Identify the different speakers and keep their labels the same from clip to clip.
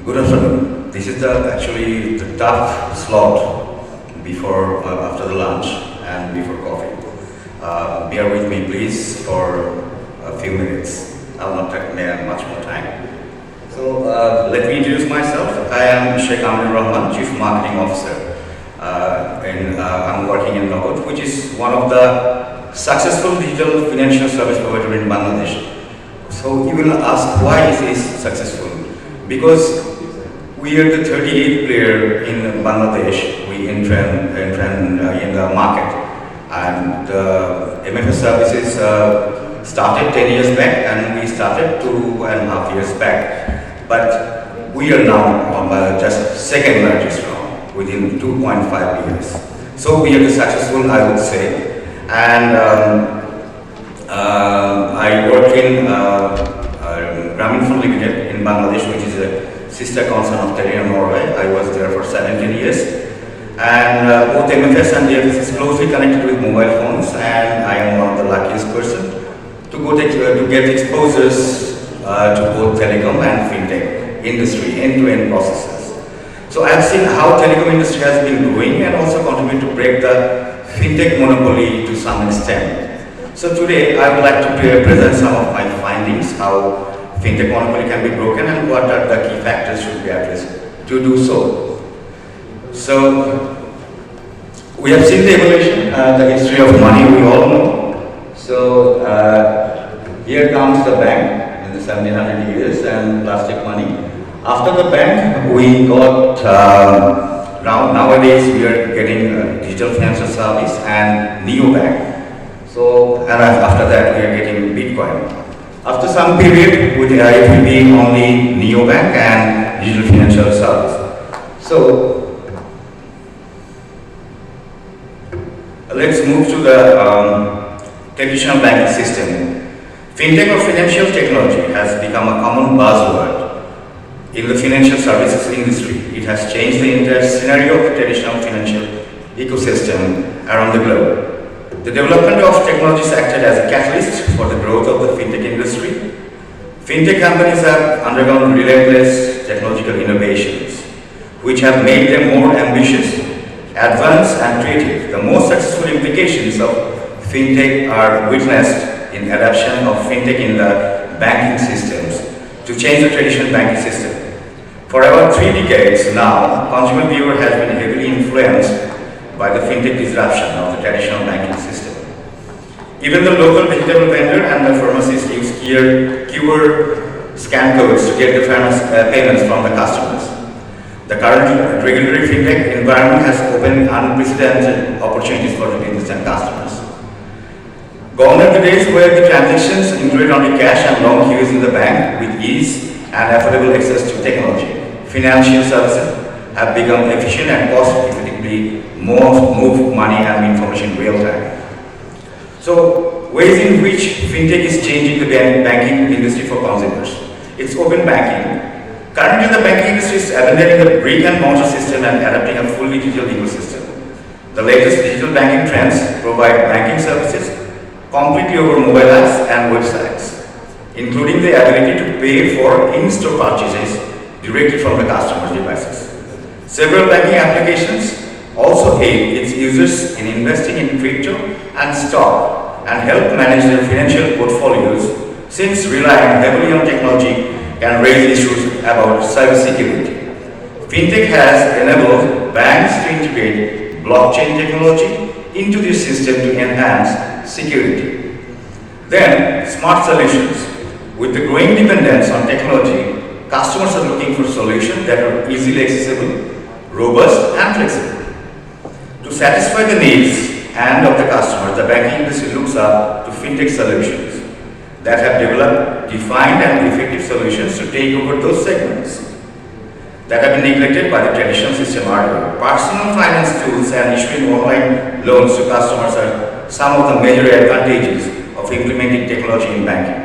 Speaker 1: Good afternoon. This is actually the tough slot before, after the lunch and before coffee. Bear with me, please, for a few minutes. I will not take much more time. So let me introduce myself. I am Sheikh Aminur Rahman, Chief Marketing Officer. I'm working in Nogod, which is one of the successful digital financial service provider in Bangladesh. So you will ask, why is this successful? Because we are the 38th player in Bangladesh. We enter in the market, and MFS services started 10 years back, and we started 2.5 years back. But we are now on just second largest round within 2.5 years. So we are successful, I would say. And I work in Grameenphone Limited in Bangladesh, which is a sister concern of Telenor Norway. I was there for 17 years. And both MFS and DFS is closely connected with mobile phones, and I am one of the luckiest person to get exposures to both telecom and fintech industry, end-to-end processes. So I have seen how telecom industry has been growing and also contribute to break the fintech monopoly to some extent. So today I would like to present some of my findings, how fintech monopoly can be broken and what are the key factors should be addressed to do so. So we have seen the evolution, the history of money we all know. So here comes the bank in the 1700 years and plastic money. After the bank we got, nowadays we are getting digital financial service and neobank. So and after that we are getting Bitcoin. After some period it will be only neobank and digital financial service. So let's move to the traditional banking system. Fintech or financial technology has become a common buzzword in the financial services industry. It has changed the entire scenario of the traditional financial ecosystem around the globe. The development of technologies acted as a catalyst for the growth of the fintech industry. Fintech companies have undergone relentless technological innovations, which have made them more ambitious, advanced, and creative. The most successful implications of fintech are witnessed in adoption of fintech in the banking systems to change the traditional banking system. For about 3 decades now, consumer behavior has been heavily influenced by the fintech disruption of the traditional banking system. Even the local vegetable vendor and the pharmacist use QR scan codes to get the payments from the customers. The current regulatory fintech environment has opened unprecedented opportunities for the business and customers. Gone are the days where the transactions included only cash and long queues in the bank with ease and affordable access to technology. Financial services have become efficient and cost-effectively move money and information in real time. So, ways in which fintech is changing the banking industry for consumers. It's open banking. Currently, the banking industry is abandoning the brick and mortar system and adopting a fully digital ecosystem. The latest digital banking trends provide banking services completely over mobile apps and websites, including the ability to pay for in-store purchases directly from the customer's devices. Several banking applications also aid its users in investing in crypto and stock and help manage their financial portfolios, since relying heavily on technology can raise issues about cybersecurity. Fintech has enabled banks to integrate blockchain technology into their system to enhance security. Then, smart solutions. With the growing dependence on technology, customers are looking for solutions that are easily accessible, robust, and flexible. To satisfy the needs of the customer, the banking industry looks up to fintech solutions that have developed defined and effective solutions to take over those segments that have been neglected by the traditional system earlier. Personal finance tools and issuing online loans to customers are some of the major advantages of implementing technology in banking.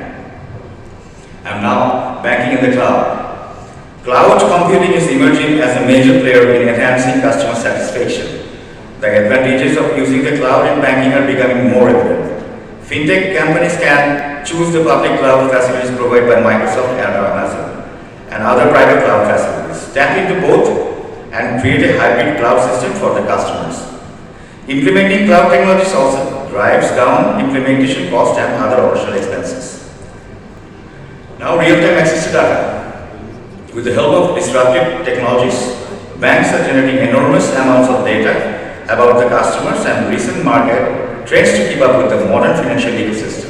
Speaker 1: And now, banking in the cloud. Cloud computing is emerging as a major player in enhancing customer satisfaction. The advantages of using the cloud in banking are becoming more evident. Fintech companies can choose the public cloud facilities provided by Microsoft and Amazon, and other private cloud facilities. Tap into both and create a hybrid cloud system for the customers. Implementing cloud technologies also drives down implementation cost and other operational expenses. Now, real-time access to data. With the help of disruptive technologies, banks are generating enormous amounts of data about the customers and recent market trends to keep up with the modern financial ecosystem.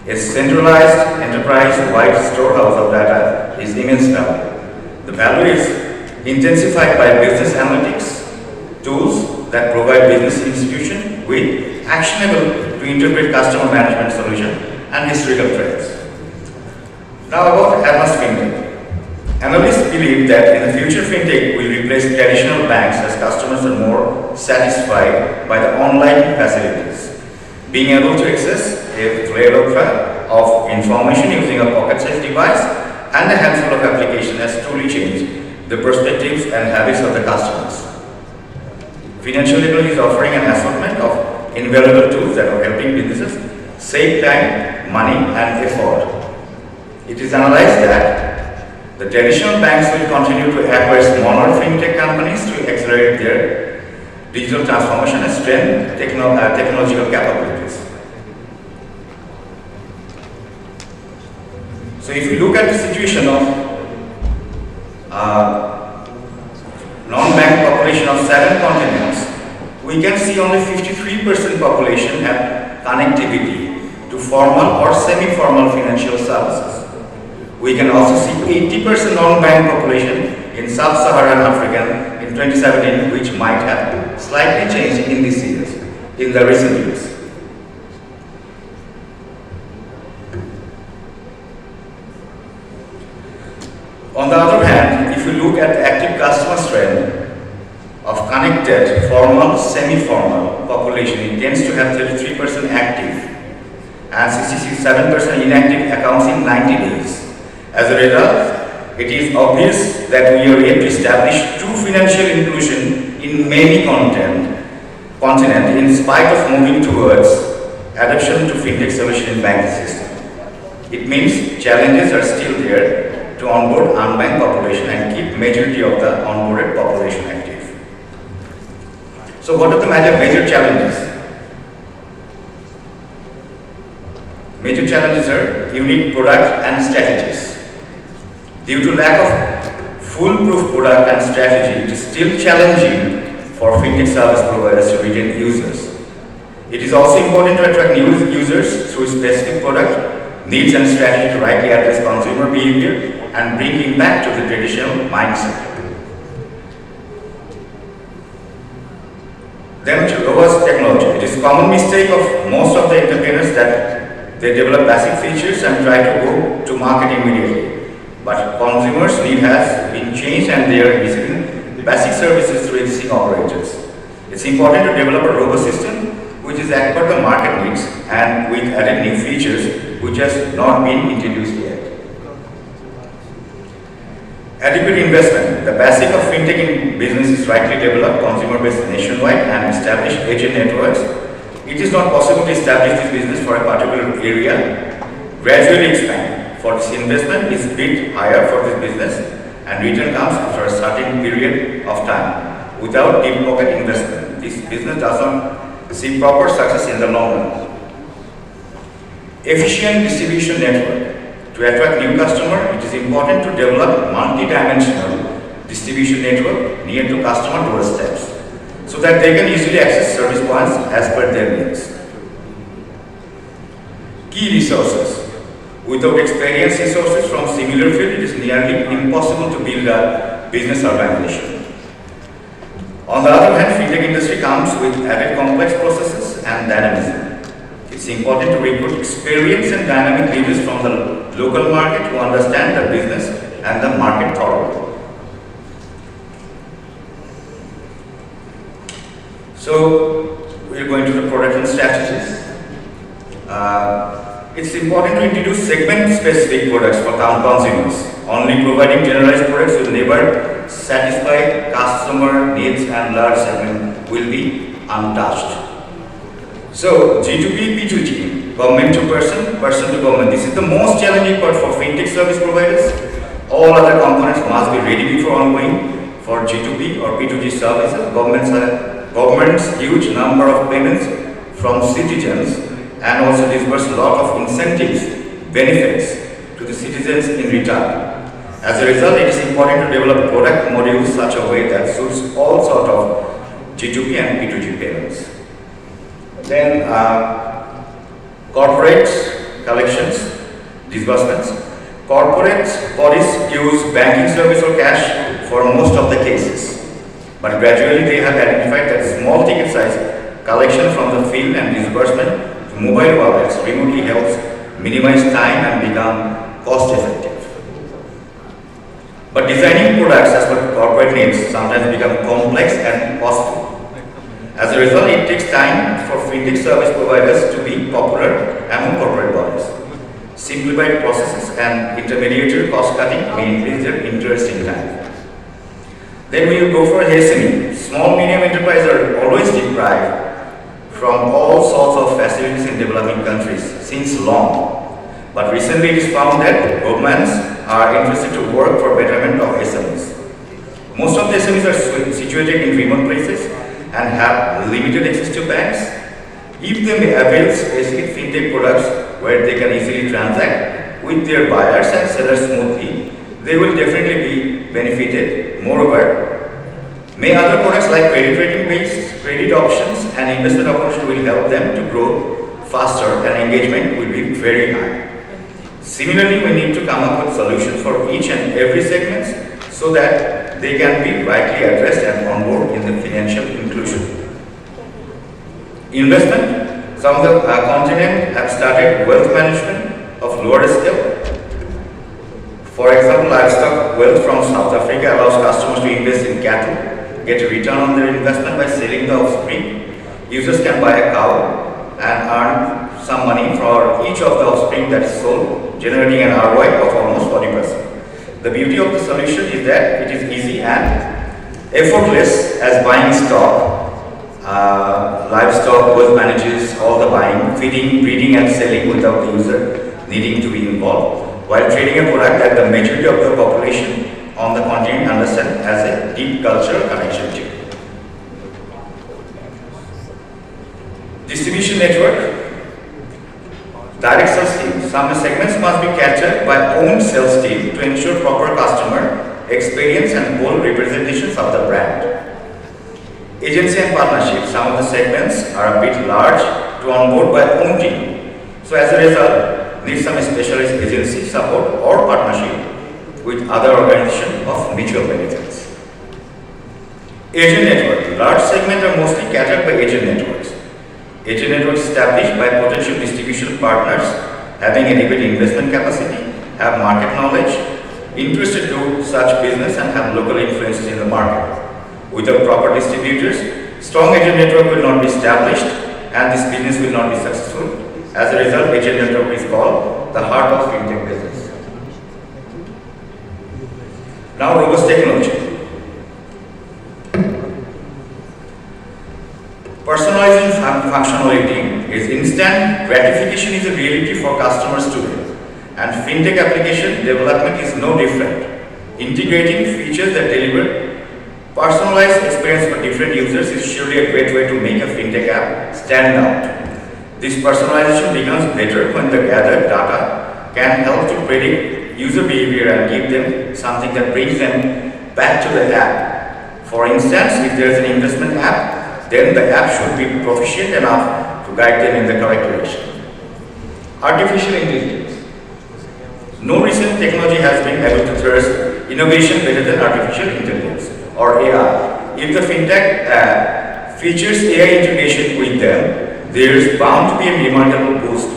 Speaker 1: A centralized, enterprise-wide storehouse of data is immense value. The value is intensified by business analytics tools that provide business institutions with actionable to interpret customer management solution and historical trends. Now about advanced fintech. Analysts believe that in the future fintech will replace traditional banks as customers are more satisfied by the online facilities. Being able to access a plethora of information using a pocket-sized device and a handful of applications has truly changed the perspectives and habits of the customers. Financial technology is offering an assortment of invaluable tools that are helping businesses save time, money, and effort. It is analyzed that the traditional banks will continue to acquire smaller fintech companies to accelerate their digital transformation and strengthen technological capabilities. So if you look at the situation of non-bank population of 7 continents, we can see only 53% population have connectivity to formal or semi-formal financial services. We can also see 80% non-bank population in sub-Saharan Africa in 2017, which might have slightly changed in these years, in the recent years. On the other hand, if you look at the active customer trend of connected, formal, semi-formal population, it tends to have 33% active and 67% inactive accounts in 90 days. As a result, it is obvious that we are yet to establish true financial inclusion in many continents in spite of moving towards adoption to fintech solution in banking system. It means challenges are still there to onboard unbanked population and keep majority of the onboarded population active. So what are the major challenges? Major challenges are unique product and strategies. Due to lack of foolproof product and strategy, it is still challenging for fintech service providers to retain users. It is also important to attract new users through specific product needs and strategy to rightly address consumer behavior and bring impact to the traditional mindset. Then to robust technology. It is a common mistake of most of the entrepreneurs that they develop basic features and try to go to market immediately. But consumers' need has been changed and they are receiving basic services through existing operators. It's important to develop a robust system which is as per the market needs and with added new features which has not been introduced yet. Adequate investment. The basic of fintech in business is rightly developed consumer base nationwide and establish agent networks. It is not possible to establish this business for a particular area, gradually expand. For this investment is bid higher for this business and return comes after a certain period of time. Without deep pocket investment, this business does not see proper success in the long run. Efficient distribution network. To attract new customer, it is important to develop multi-dimensional distribution network near to customer doorsteps so that they can easily access service points as per their needs. Key resources. Without experienced resources from similar field, it is nearly impossible to build a business organization. On the other hand, fintech industry comes with added complex processes and dynamism. It's important to recruit experienced and dynamic leaders from the local market who understand the business and the market thoroughly. So, we're going to the product and strategies. It's important to introduce segment-specific products for consumers. Only providing generalized products will never satisfy customer needs and large segment will be untouched. So, G2B, P2G, government to person, person to government. This is the most challenging part for fintech service providers. All other components must be ready before ongoing for G2B or P2G services. Government's huge number of payments from citizens and also disburse a lot of incentives, benefits to the citizens in return. As a result, it is important to develop product modules such a way that suits all sort of G2P and P2G payments. Then corporate collections, disbursements. Corporate bodies use banking service or cash for most of the cases, but gradually they have identified that small ticket size collection from the field and disbursement to mobile wallets remotely helps minimize time and become cost effective. But designing products as per corporate needs sometimes become complex and costly. As a result, it takes time for FinTech service providers to be popular among corporate bodies. Simplified processes and intermediary cost cutting may increase their interest in time. Then we will go for SME. Small medium enterprises are always deprived from all sorts of facilities in developing countries since long. But recently it is found that governments are interested to work for betterment of SMEs. Most of the SMEs are situated in remote places and have limited access to banks. If they may avail specific FinTech products where they can easily transact with their buyers and sellers smoothly, they will definitely be benefited. Moreover, may other products like credit rating based credit options and investment options will help them to grow faster and engagement will be very high. Similarly, we need to come up with solutions for each and every segment so that they can be rightly addressed and onboard in the financial inclusion. Investment. Some of the continent have started wealth management of lower scale. For example, livestock wealth from South Africa allows customers to invest in cattle, get a return on their investment by selling the offspring. Users can buy a cow and earn some money for each of the offspring that is sold, generating an ROI of almost 40%. The beauty of the solution is that it is easy and effortless as buying stock. Livestock both manages all the buying, feeding, breeding and selling without the user needing to be involved, while trading a product that the majority of the population on the continent understand as a deep cultural connection to. Distribution network. Direct sales team. Some segments must be captured by own sales team to ensure proper customer experience and bold representations of the brand. Agency and partnership. Some of the segments are a bit large to onboard by own team. So as a result, need some specialist agency support or partnership with other organizations of mutual benefits. Agent network. Large segments are mostly catered by agent networks. Agent networks established by potential distribution partners having adequate investment capacity, have market knowledge, interested to such business and have local influences in the market. Without proper distributors, strong agent network will not be established and this business will not be successful. As a result, agent network is called the heart of FinTech business. Now, robust technology. Personalizing functionality is instant gratification is a reality for customers today, and FinTech application development is no different. Integrating features that deliver personalized experience for different users is surely a great way to make a FinTech app stand out. This personalization becomes better when the gathered data can help to predict user behavior and give them something that brings them back to the app. For instance, if there is an investment app, then the app should be proficient enough to guide them in the correct direction. Artificial intelligence. No recent technology has been able to thrust innovation better than artificial intelligence or AI. If the FinTech features AI integration with them, there is bound to be a remarkable boost.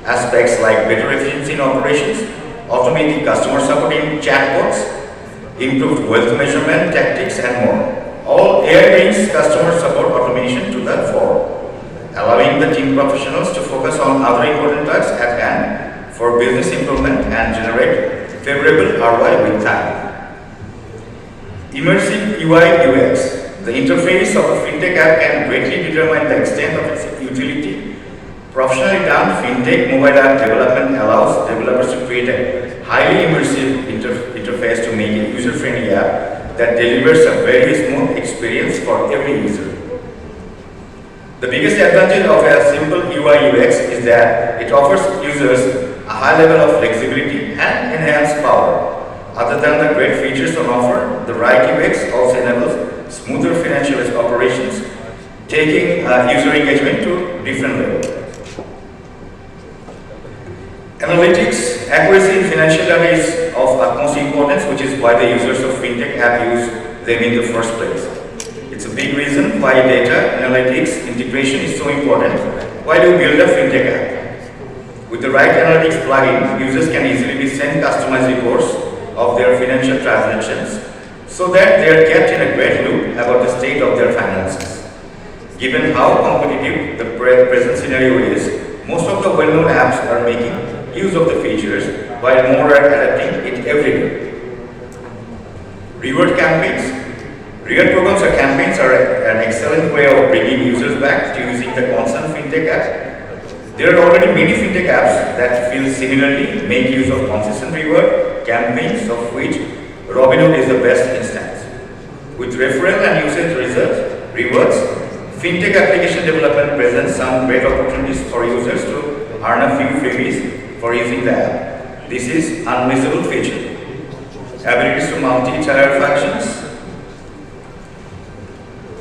Speaker 1: Aspects like better efficiency in operations, automating customer support in chatbots, improved wealth measurement tactics and more. All AI brings customer support automation to the fore, allowing the team professionals to focus on other important tasks at hand for business improvement and generate favorable ROI with time. Immersive UI UX. The interface of a FinTech app can greatly determine the extent of its utility. Professionally done, FinTech mobile app development allows developers to create a highly immersive interface interface to make a user-friendly app that delivers a very smooth experience for every user. The biggest advantage of a simple UI UX is that it offers users a high level of flexibility and enhanced power. Other than the great features on offer, the right UX also enables smoother financial operations, taking user engagement to different levels. Analytics, accuracy in financial data is of utmost importance, which is why the users of FinTech app use them in the first place. It's a big reason why data analytics integration is so important. Why do you build a FinTech app? With the right analytics plugin, users can easily be sent customized reports of their financial transactions so that they are kept in a great loop about the state of their finances. Given how competitive the present scenario is, most of the well-known apps are making use of the features while more are adapting it every day. Reward campaigns. Reward programs or campaigns are an excellent way of bringing users back to using the constant FinTech app. There are already many FinTech apps that feel similarly make use of consistent reward campaigns, of which Robinhood is the best instance. With referral and usage rewards, FinTech application development presents some great opportunities for users to earn a few freebies for using the app. This is unmissable feature. Abilities to multi-tier functions.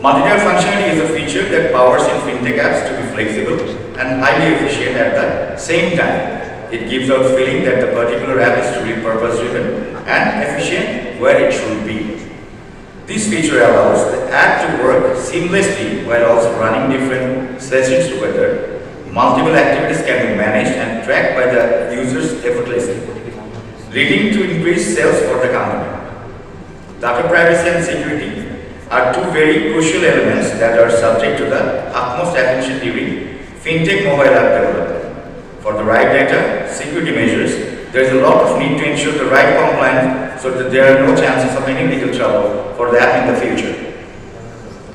Speaker 1: Multi-tier functionality is a feature that powers in FinTech apps to be flexible and highly efficient at the same time. It gives out feeling that the particular app is truly purpose-driven and efficient where it should be. This feature allows the app to work seamlessly while also running different sessions together. Multiple activities can be managed and tracked by the users effortlessly, leading to increased sales for the company. Data privacy and security are two very crucial elements that are subject to the utmost attention during FinTech mobile app development. For the right data security measures, there is a lot of need to ensure the right compliance so that there are no chances of any legal trouble for the app in the future.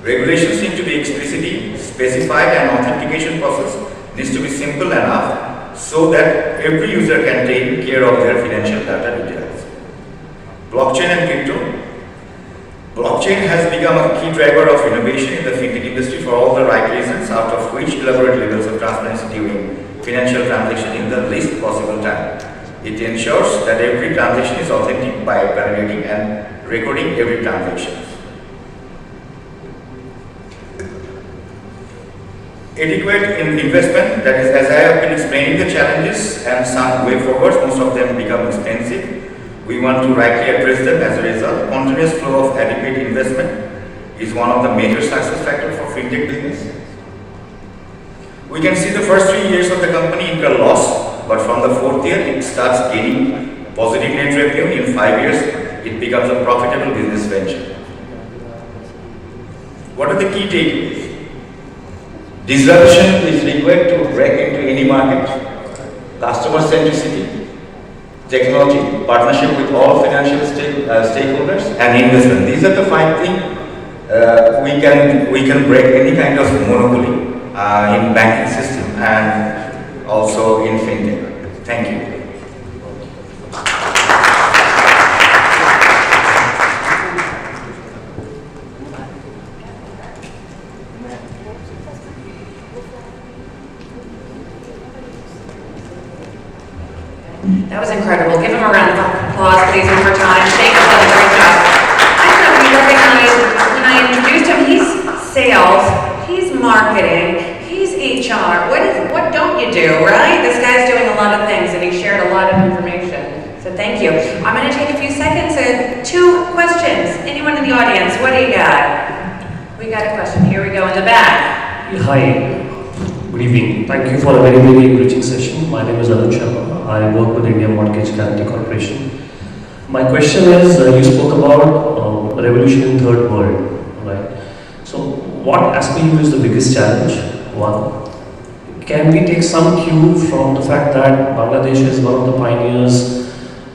Speaker 1: Regulations need to be explicitly specified and authentication process needs to be simple enough so that every user can take care of their financial data details. Blockchain and crypto. Blockchain has become a key driver of innovation in the FinTech industry for all the right reasons, out of which elaborate levels of transparency during financial transaction in the least possible time. It ensures that every transaction is authentic by validating and recording every transaction. Adequate in investment, that is, as I have been explaining the challenges and some way forwards, most of them become expensive. We want to rightly address them. As a result, continuous flow of adequate investment is one of the major success factors for FinTech business. We can see the first 3 years of the company incur loss, but from the 4th year it starts gaining positive net revenue. In 5 years, it becomes a profitable business venture. What are the key takeaways? Disruption is required to break into any market. Customer centricity, technology, partnership with all financial stakeholders, and investment. These are the 5 things we can break any kind of monopoly in banking system and also in FinTech. Thank you.
Speaker 2: That was incredible. Give him a round of applause, please, one more time. Thank you for the great job. I don't know if you recognize, when I introduced him, he's sales, he's marketing, he's HR. What don't you do, right? This guy's doing a lot of things, and he shared a lot of information. So thank you. I'm going to take a few seconds and 2 questions. Anyone in the audience, what do you got? We got a question. Here we go in the back.
Speaker 3: Hi. Good evening. Thank you for a very, very enriching session. My name is Arun Sharma. I work with India Mortgage Guarantee Corporation. My question is, you spoke about revolution in third world, right? So, what as per you is the biggest challenge? One, can we take some cue from the fact that Bangladesh is one of the pioneers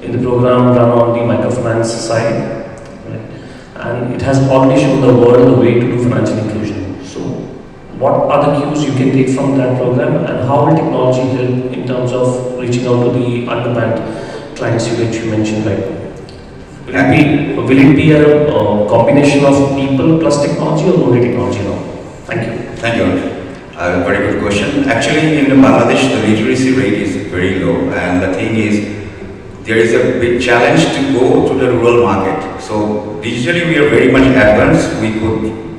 Speaker 3: in the program run on the microfinance side, right? And it has already shown the world the way to do financial inclusion. So, what are the cues you can take from that program, and how will technology help in terms of reaching out to the underbanked clients you mentioned right now? Will it be a combination of people plus technology or only technology now? Thank you.
Speaker 1: Thank you. Very good question. Actually, in Bangladesh, the literacy rate is very low, and the thing is, there is a big challenge to go to the rural market. So digitally, we are very much advanced. We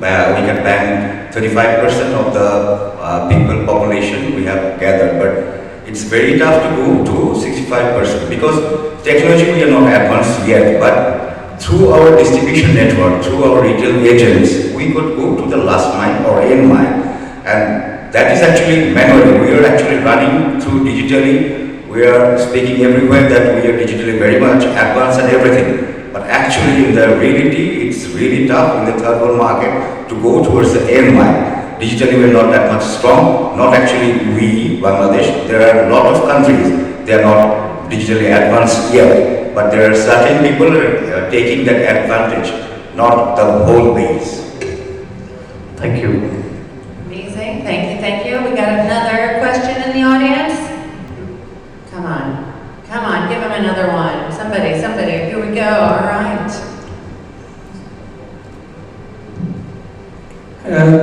Speaker 1: can bank 35% of the people population we have gathered, but it's very tough to go to 65% because technology we are not advanced yet. But through our distribution network, through our retail agents, we could go to the last mile or end mile, and that is actually manually. We are actually running through digitally. We are speaking everywhere that we are digitally very much advanced and everything. But actually in the reality, it's really tough in the third world market to go towards the end mile. Digitally we are not that much strong. Not actually we, Bangladesh. There are a lot of countries, they are not digitally advanced yet. But there are certain people taking that advantage, not the whole base.
Speaker 3: Thank you.
Speaker 2: Amazing, thank you. We got another question in the audience? Come on, give him another one. Somebody, here we go, all right.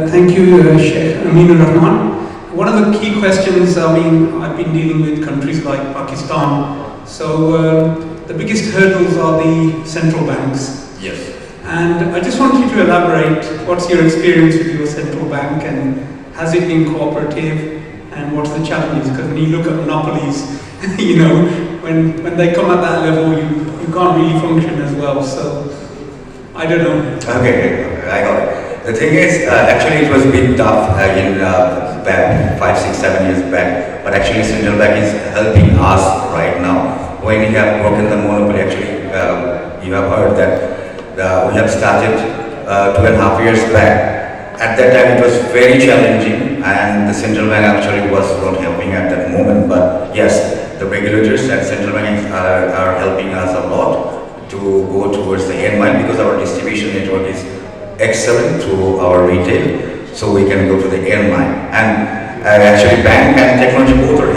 Speaker 4: Thank you, Sheikh Aminur Rahman. One of the key questions, I've been dealing with countries like Pakistan. So the biggest hurdles are the central banks.
Speaker 1: Yes.
Speaker 4: And I just want you to elaborate, what's your experience with your central bank and has it been cooperative and what's the challenges? Because when you look at monopolies, when they come at that level, you can't really function as well. So I don't know.
Speaker 1: Okay, I got it. The thing is, actually it was a bit tough back 5, 6, 7 years back, but actually central bank is helping us right now. When we have broken the monopoly, actually you have heard that we have started 2.5 years back. At that time it was very challenging and the central bank actually was not helping at that moment, but yes, the regulators and central banks are helping us a lot to go towards the end mile because our distribution network is excellent through our retail, so we can go to the end mile. And actually bank and technology both are